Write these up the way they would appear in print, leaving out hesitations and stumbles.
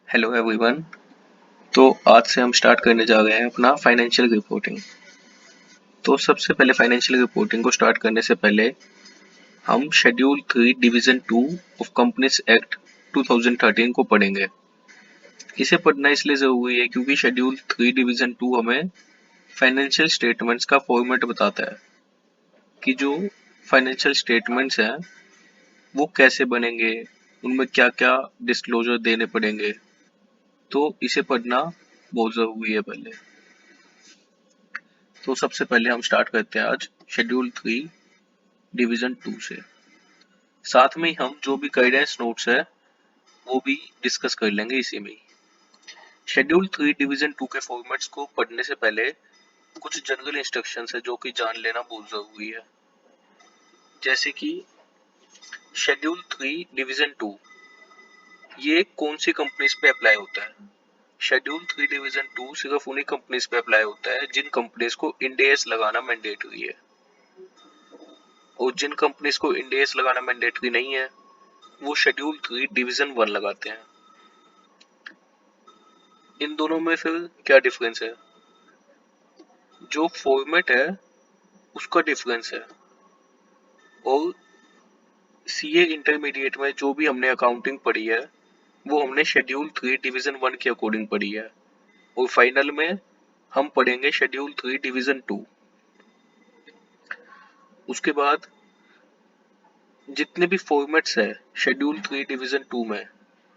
Hello everyone. तो आज से हम स्टार्ट करने जा रहे हैं अपना फाइनेंशियल रिपोर्टिंग। तो सबसे पहले फाइनेंशियल रिपोर्टिंग को स्टार्ट करने से पहले हम schedule 3 division 2 of companies act 2013 को पढ़ेंगे। इसे पढ़ना इसलिए ज़रूरी है क्योंकि शेड्यूल 3 डिवीजन 2 हमें फाइनेंशियल स्टेटमेंट्स का फॉर्मेट बताता है कि जो फाइनेंशियल स्टेटमेंट्स हैं वो कैसे बनेंगे, उनमें क्या क्या डिस्क्लोजर देने पड़ेंगे। तो इसे पढ़ना बहुत ज़रूरी है पहले। तो सबसे पहले हम स्टार्ट करते हैं आज शेड्यूल 3 डिवीजन 2 से। साथ में ही हम जो भी गाइडेंस नोट्स है वो भी डिस्कस कर लेंगे इसी में ही। शेड्यूल 3 डिवीजन 2 के फॉर्मेट्स को पढ़ने से पहले कुछ जनरल इंस्ट्रक्शंस है जो कि जान लेना बहुत जरूरी है। जैसे कि शेड्यूल 3 डिवीजन 2 ये कौन सी कंपनीज पे अप्लाई होता है। शेड्यूल 3 डिवीजन 2 सिर्फ उन्हीं कंपनीज पे अप्लाई होता है जिन कंपनीज को इंड एस लगाना मैंडेटरी है, और जिन कंपनीज को इंड एस लगाना मैंडेटरी नहीं है वो शेड्यूल 3 डिवीजन 1 लगाते हैं। इन दोनों में फिर क्या डिफरेंस है? जो फॉर्मेट है उसका डिफरेंस है, और सीए इंटरमीडिएट में जो भी हमने अकाउंटिंग पढ़ी है वो हमने शेड्यूल 3 डिवीजन 1 के अकॉर्डिंग पढ़ी है, और फाइनल में हम पढ़ेंगे शेड्यूल 3 डिवीजन 2। उसके बाद जितने भी फॉर्मेट्स है शेड्यूल 3 डिवीजन 2 में,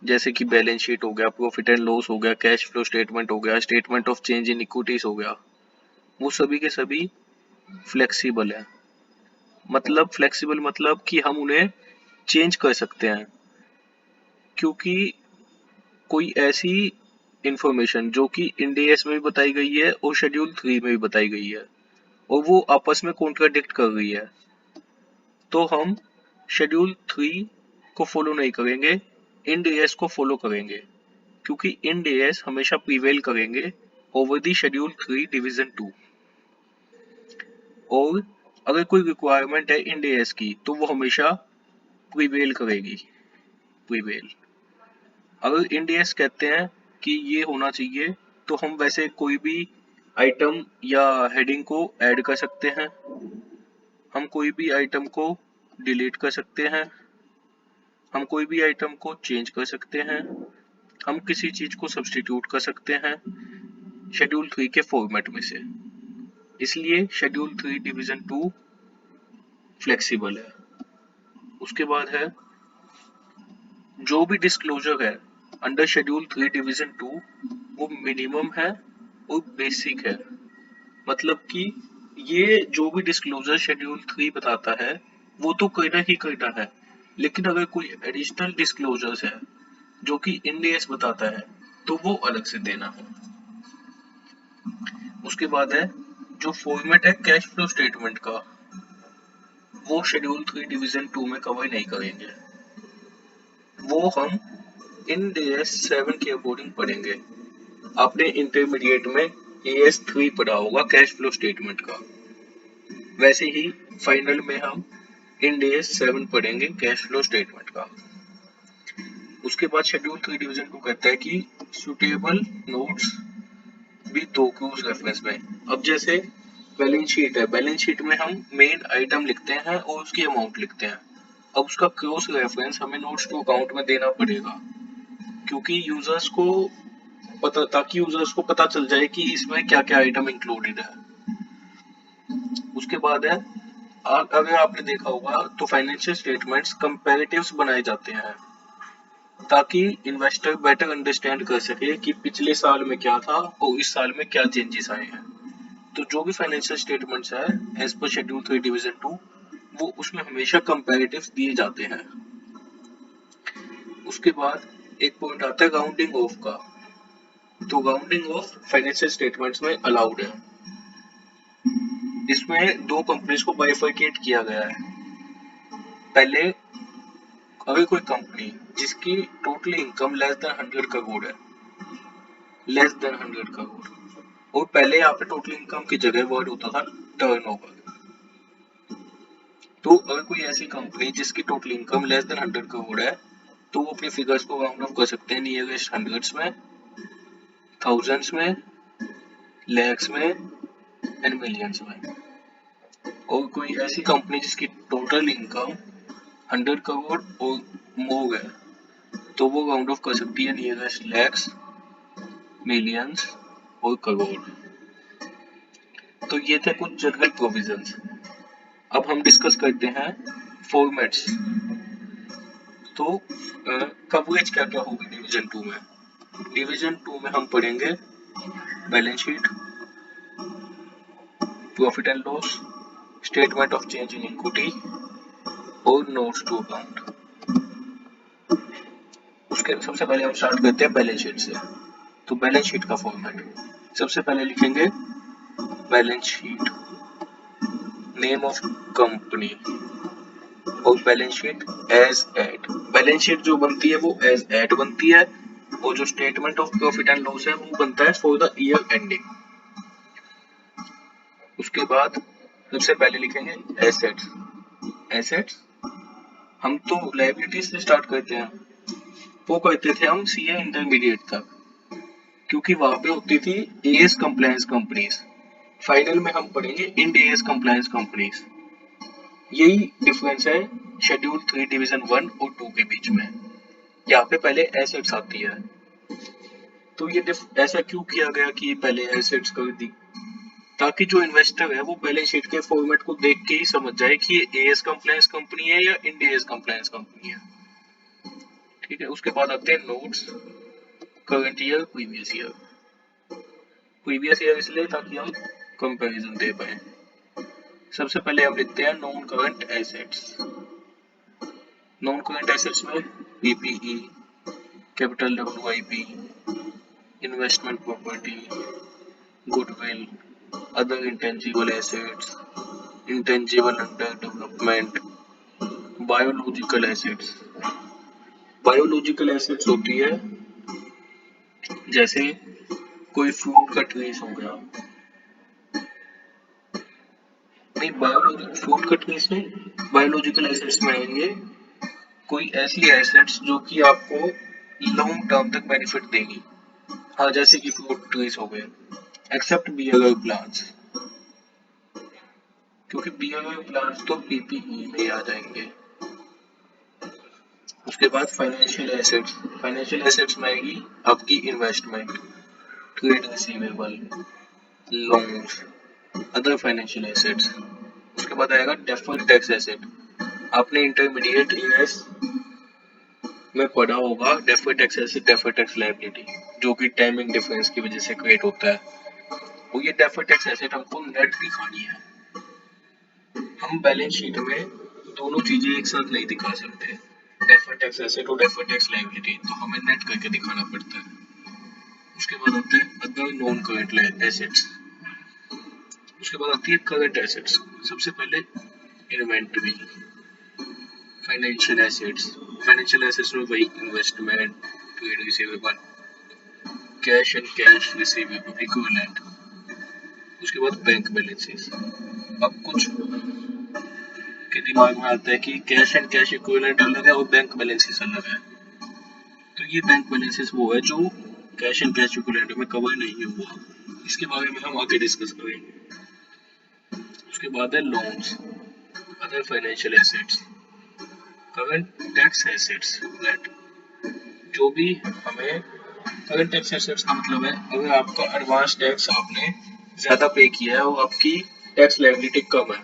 जैसे कि बैलेंस शीट हो गया, प्रॉफिट एंड लॉस हो गया, कैश फ्लो स्टेटमेंट हो गया, statement of change in equities हो गया, वो सभी के सभी फ्लेक्सिबल है। मतलब फ्लेक्सिबल मतलब कि हम उन्हें चेंज कर सकते हैं, क्योंकि कोई ऐसी इंफॉर्मेशन जो कि इंड एस में भी बताई गई है और शेड्यूल 3 में भी बताई गई है और वो आपस में कॉन्ट्राडिक्ट कर रही है, तो हम शेड्यूल 3 को फॉलो नहीं करेंगे, इंड एस को फॉलो करेंगे, क्योंकि इंड एस हमेशा प्रिवेल करेंगे ओवर दी शेड्यूल 3 डिवीजन 2। और अगर कोई रिक्वायरमेंट है इंड एस की तो वो हमेशा प्रिवेल करेगी। प्रिवेल अगर इंड एस कहते हैं कि ये होना चाहिए तो हम वैसे कोई भी आइटम या हेडिंग को ऐड कर सकते हैं, हम कोई भी आइटम को डिलीट कर सकते हैं, हम कोई भी आइटम को चेंज कर सकते हैं, हम किसी चीज को सब्स्टिट्यूट कर सकते हैं शेड्यूल 3 के फॉर्मेट में से। इसलिए शेड्यूल 3 डिवीजन 2 फ्लेक्सिबल है। उसके बाद है जो भी डिस्क्लोजर है अंडर शेड्यूल 3 डिवीजन 2 वो मिनिमम है और बेसिक है। मतलब कि ये जो भी डिस्क्लोजर शेड्यूल 3 बताता है वो तो करना ही करना है, लेकिन अगर कोई एडिशनल डिस्क्लोजर्स है जो कि इंड एस बताता है तो वो अलग से देना है। उसके बाद है जो फॉर्मेट है कैश फ्लो स्टेटमेंट का, वो शेड्यूल 3 डिवीजन 2 में कवर नहीं करेंगे, वो हम इंड एस 7 के अकॉर्डिंग पढ़ेंगे। आपने इंटरमीडिएट में एएस 3 पढ़ा होगा कैश फ्लो स्टेटमेंट का, वैसे ही फाइनल में हम इंड एस 7 पढ़ेंगे कैश फ्लो स्टेटमेंट का। उसके बाद शेड्यूल 3 डिवीजन 2 कहता है कि सुटेबल नोट्स भी दो क्रूज रेफरेंस में। अब जैसे बैलेंस शीट है, बैलेंस शीट में हम मेन आइटम लिखते हैं और उसकी अमाउंट लिखते हैं। अब उसका क्रॉस रेफरेंस हमें नोट्स टू अकाउंट में देना पड़ेगा, क्योंकि यूजर्स को पता, ताकि यूजर्स को पता चल जाए कि इसमें क्या क्या आइटम इंक्लूडेड है। उसके बाद है अगर आपने देखा होगा तो फाइनेंशियल स्टेटमेंट्स कंपैरेटिव्स बनाए जाते हैं ताकि इन्वेस्टर बेटर अंडरस्टैंड कर सके कि पिछले साल में क्या था और इस साल में क्या चेंजेस आए हैं। तो जो भी फाइनेंशियल स्टेटमेंट्स है एज पर शेड्यूल 3 डिवीजन 2 वो उसमें हमेशा कंपैरेटिव्स दिए जाते हैं। उसके बाद एक पॉइंट आता है राउंडिंग ऑफ का। तो राउंडिंग ऑफ फाइनेंशियल स्टेटमेंट्स में अलाउड है। इसमें दो कंपनीज को बाइफरकेट किया गया है। पहले अगर कोई कंपनी जिसकी total income less than 100 crore है, लेस देन 100 करोड़, और पहले यहाँ पे टोटल इनकम की जगह वर्ड होता था टर्नओवर। तो अगर कोई ऐसी कंपनी जिसकी total income less than 100 crore है तो वो अपने फिगर्स को राउंड ऑफ कर सकते हैं नियरेस्ट हंड्रेड्स में, थाउजेंड्स में, लैक्स में एंड मिलियंस में। और कोई ऐसी कंपनी जिसकी टोटल इनकम 100 करोड़ और मोर है, तो वो राउंड ऑफ कर सकती है नियरेस्ट लैक्स, मिलियंस और करोड़। तो ये थे कुछ जनरल प्रोविजंस। अब हम डिस्कस करते हैं फॉर्मेट्स। तो कवरेज क्या क्या होगी डिवीजन 2 में। डिवीजन 2 में हम पढ़ेंगे balance sheet, profit and loss, statement of change in equity और नोट्स टू अकाउंट। उसके सबसे पहले हम स्टार्ट करते हैं बैलेंस शीट से। तो बैलेंस शीट का फॉर्मेट, सबसे पहले लिखेंगे balance sheet, name of company और balance sheet as at. Balance sheet जो बनती है वो एज एट बनती है, और जो statement of profit and loss है वो बनता है फॉर द ईयर एंडिंग। उसके बाद सबसे पहले लिखेंगे एसेट्स। एसेट्स हम तो लायबिलिटीज से स्टार्ट करते हैं, वो करते थे हम सीए इंटरमीडिएट तक, क्योंकि वहां पे होती थी एएस कंप्लायंस कंपनीज। फाइनल में हम पढ़ेंगे इंड एएस कंप्लायंस कंपनीज। यही डिफरेंस है शेड्यूल 3 डिवीजन 1 और 2 के बीच में। यहाँ पे पहले एसेट्स आती है। तो ये ऐसा क्यों किया गया कि पहले एसेट्स कर दी, ताकि जो इन्वेस्टर है वो बैलेंस शीट के फॉर्मेट को देख के ही समझ जाए कि ये एएस कंप्लायंस कंपनी है या इंड एएस कंप्लायंस कंपनी है। ठीक है, उसके बाद आते हैं notes, current year, previous year. Previous year इसलिए ताकि हम कंपैरिजन दे पाए। सबसे पहले हम लिखते हैं non current assets. Non current assets में PPE, capital WIP, investment property, goodwill, other intangible assets, intangible under development, biological assets. Biological assets होती है जैसे कोई फ्रूट का ट्रीज हो गया, नहीं बायोलॉजिकल फ्रूट का ट्रीज नहीं, बायोलॉजिकल एसेट्स में आएंगे कोई ऐसी एसेट्स जो कि आपको लॉन्ग टर्म तक बेनिफिट देगी। हाँ, जैसे कि फ्रूट ट्रीज हो गए, एक्सेप्ट बियर प्लांट्स, क्योंकि बियर प्लांट्स तो पीपीई में आ जाएंगे। उसके बाद फाइनेंशियल एसेट्स। फाइनेंशियल एसेट्स में आएगी आपकी investment, trade receivable, loans, other financial assets. उसके बाद आएगा डेफर्ड टैक्स एसेट। आपने इंटरमीडिएट ईयर्स में पढ़ा होगा deferred tax asset, deferred tax liability, जो कि टाइमिंग डिफरेंस की वजह से क्रिएट होता है। और ये डेफर्ड टैक्स एसेट हमको नेट दिखानी है। हम बैलेंस शीट में दोनों चीजें एक साथ नहीं दिखा सकते, डेफर्ड टैक्स एसेट और डेफर्ड टैक्स लायबिलिटी, तो हमें नेट करके दिखाना पड़ता है। उसके बाद आते हैं अदर नॉन करंट एसेट्स। उसके बाद आती है करंट एसेट्स। सबसे पहले inventory, financial assets. Financial assets में वही investment, trade receivable, cash and cash receivable equivalent. उसके बाद बैंक बैलेंसेस। अब कुछ के दिमाग में आता है कि कैश एंड कैश इक्विवेलेंट अलग है और बैंक बैलेंसेस अलग है। तो ये बैंक बैलेंसेस वो है जो कैश एंड कैश इक्विवेलेंट में कवर नहीं हुआ। इसके बारे में हम आगे डिस्कस करेंगे। उसके बाद है loans, other financial assets, current tax assets that, जो भी हमें करंट टैक्स एसेट्स का मतलब है अगर आपका एडवांस टैक्स आपने ज्यादा पे किया है और आपकी टैक्स लायबिलिटी कम है,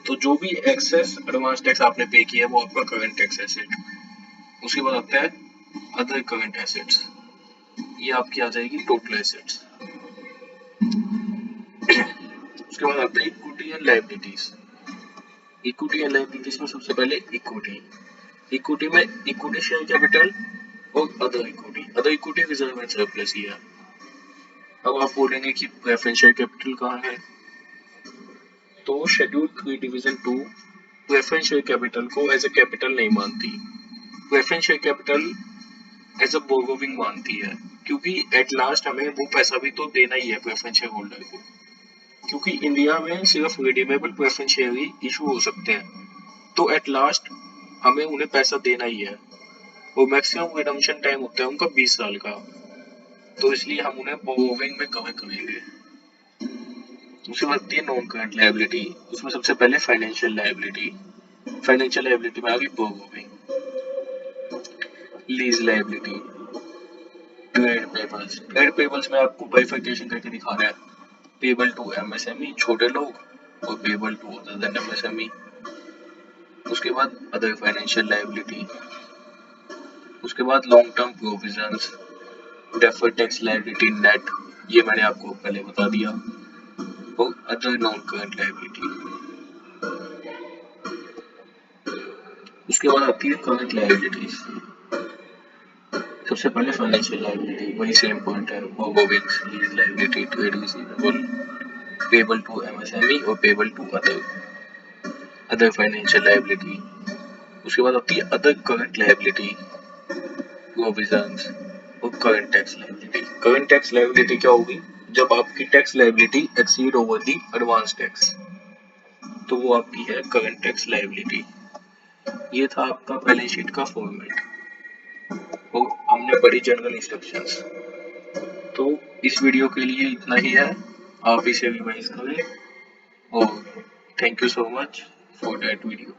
तो जो भी एक्सेस एडवांस टैक्स आपने पे किया है वो आपका करंट टैक्स एसेट। उसके बाद आता है अदर करंट एसेट्स, ये आपकी आ जाएगी टोटल एसेट्स। उसके बाद आता है equity and liabilities. Equity and liabilities में सबसे पहले इक्विटी। इक्विटी में इक्विटी शेयर कैपिटल और other equity. Other equity reserve and surplus ही है। अब आप बोलेंगे कि प्रेफरेंस शेयर कैपिटल कहाँ है, तो schedule 3 division 2 preference share capital को एज ए कैपिटल नहीं मानती। Preference share capital as a borrowing मानती है, क्योंकि एट लास्ट हमें वो पैसा भी तो देना ही है प्रेफरेंस शेयर होल्डर को, क्योंकि इंडिया में सिर्फ रिडीमेबल प्रेफरेंस शेयर ही इशू हो सकते हैं, तो एट लास्ट हमें उन्हें पैसा देना ही है। और मैक्सिमम रिडम्पशन टाइम होता है उनका 20 साल का, तो इसलिए हम उन्हें बोरोविंग में कवर करेंगे। उसके बाद होती है नॉन करंट लायबिलिटी, उसमें सबसे पहले फाइनेंशियल लायबिलिटी। फाइनेंशियल लायबिलिटी में आ गई borrowing. Lease liability, trade payables. Trade payables में आपको बाइफरकेशन करके दिखा रहा है, पेबल टू एमएसएमई छोटे लोग और payable to other than MSME. उसके बाद अदर फाइनेंशियल लायबिलिटी, उसके बाद long term provisions, deferred tax liability net, ये मैंने आपको पहले बता दिया, और अदर नॉन करंट लायबिलिटी। उसके बाद आती है करंट लायबिलिटीज। सबसे पहले फाइनेंशियल लायबिलिटी, वही सेम पॉइंट है, borrowings, lease liability, trade receivable, payable to MSME और payable to other financial liability. उसके बाद आती है अदर करंट लायबिलिटी, प्रोविजंस और current tax liability. Current tax liability क्या होगी, जब आपकी tax liability exceed over the advance tax, तो वो आपकी है करंट टैक्स लायबिलिटी। ये था आपका बैलेंस शीट का फॉर्मेट, और हमने पढ़ी जनरल इंस्ट्रक्शंस। तो इस वीडियो के लिए इतना ही है, आप इसे रिवाइज करें, और thank you so much for that video.